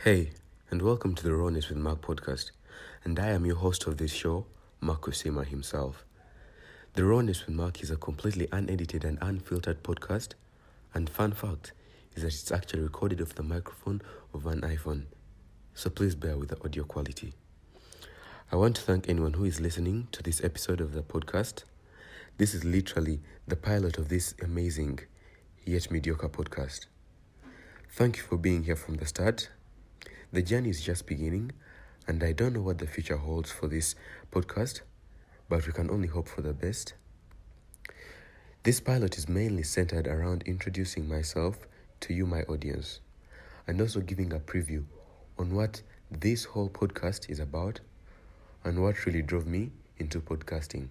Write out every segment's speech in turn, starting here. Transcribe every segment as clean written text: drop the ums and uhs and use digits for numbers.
Hey, and welcome to the RAWNESS with Mark podcast, and I am your host of this show, Mark Kusiima himself. The RAWNESS with Mark is a completely unedited and unfiltered podcast, and fun fact is that it's actually recorded off the microphone of an iPhone, so please bear with the audio quality. I want to thank anyone who is listening to this episode of the podcast. This is literally the pilot of this amazing, yet mediocre podcast. Thank you for being here from the start. The journey is just beginning, and I don't know what the future holds for this podcast, but we can only hope for the best. This pilot is mainly centered around introducing myself to you, my audience, and also giving a preview on what this whole podcast is about and what really drove me into podcasting.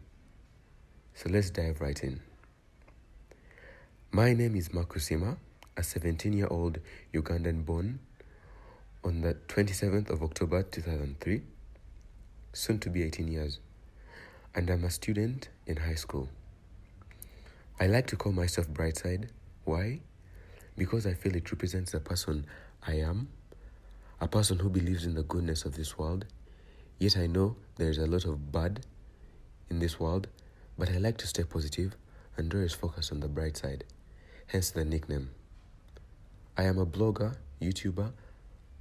So let's dive right in. My name is Mark Kusiima, a 17-year-old Ugandan born on the 27th of October 2003, soon to be 18 years, and I'm a student in high school. I like to call myself Brightside. Why? Because I feel it represents the person I am, a person who believes in the goodness of this world, yet I know there is a lot of bad in this world, but I like to stay positive and always focus on the bright side, hence the nickname. I am a blogger, YouTuber,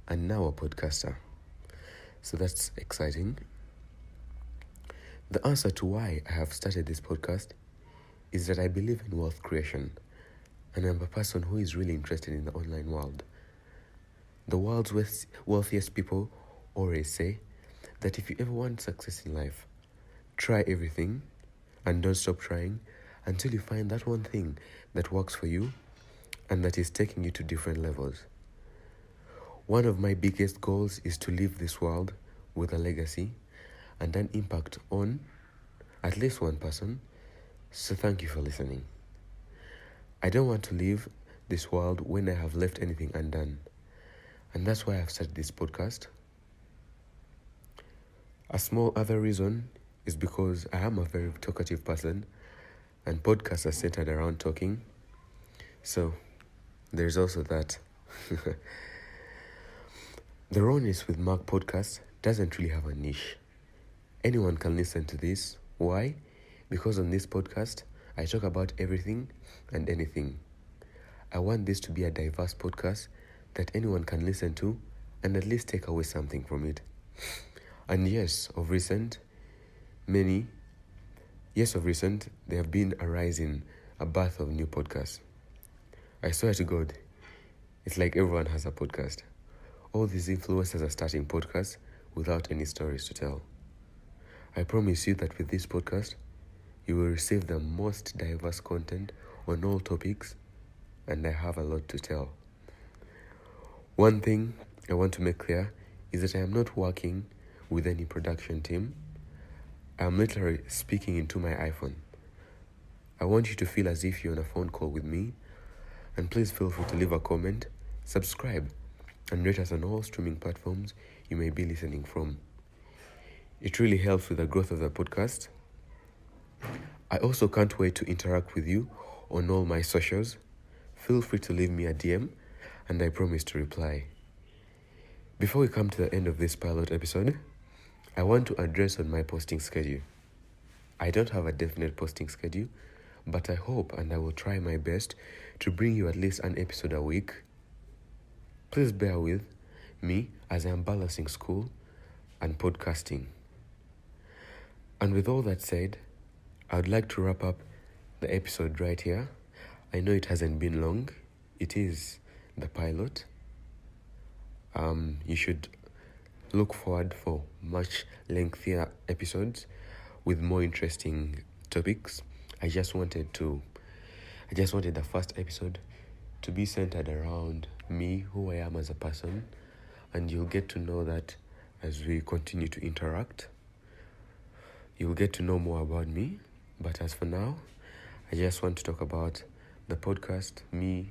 and now a podcaster. So that's exciting. The answer to why I have started this podcast is that I believe in wealth creation, and I'm a person who is really interested in the online world. The world's wealthiest people always say that if you ever want success in life, try everything and don't stop trying until you find that one thing that works for you and that is taking you to different levels. One of my biggest goals is to leave this world with a legacy and an impact on at least one person, so thank you for listening. I don't want to leave this world when I have left anything undone, and that's why I've started this podcast. A small other reason is because I am a very talkative person, and podcasts are centered around talking, so there's also that. The RAWNESS with Mark podcast doesn't really have a niche. Anyone can listen to this. Why? Because on this podcast, I talk about everything and anything. I want this to be a diverse podcast that anyone can listen to and at least take away something from it. And yes, of recent, there have been a rise in a birth of new podcasts. I swear to God, it's like everyone has a podcast. All these influencers are starting podcasts without any stories to tell. I promise you that with this podcast, you will receive the most diverse content on all topics, and I have a lot to tell. One thing I want to make clear is that I am not working with any production team. I am literally speaking into my iPhone. I want you to feel as if you're on a phone call with me, and please feel free to leave a comment, subscribe, and rate us on all streaming platforms you may be listening from. It really helps with the growth of the podcast. I also can't wait to interact with you on all my socials. Feel free to leave me a DM, and I promise to reply. Before we come to the end of this pilot episode, I want to address on my posting schedule. I don't have a definite posting schedule, but I hope and I will try my best to bring you at least an episode a week. Please bear with me as I am balancing school and podcasting. And with all that said, I would like to wrap up the episode right here. I know it hasn't been long. It is the pilot. You should look forward for much lengthier episodes with more interesting topics. I just wanted the first episode to be centered around me, who I am as a person, and you'll get to know that as we continue to interact. You'll get to know more about me, but as for now, I just want to talk about the podcast, me,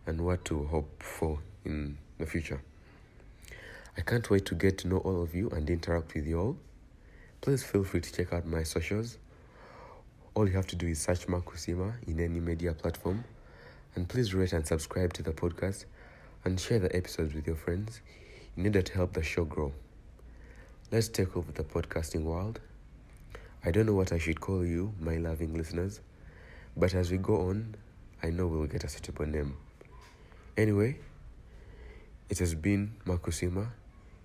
and what to hope for in the future. I can't wait to get to know all of you and interact with you all. Please feel free to check out my socials. All you have to do is search Mark Kusiima in any media platform. And please rate and subscribe to the podcast and share the episodes with your friends. in order to help the show grow. Let's take over the podcasting world. I don't know what I should call you, my loving listeners, but as we go on, I know we'll get a suitable name. Anyway, it has been Mark Kusiima,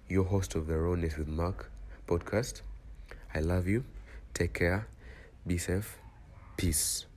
your host of the RAWNESS with Mark podcast. I love you. Take care. Be safe. Peace.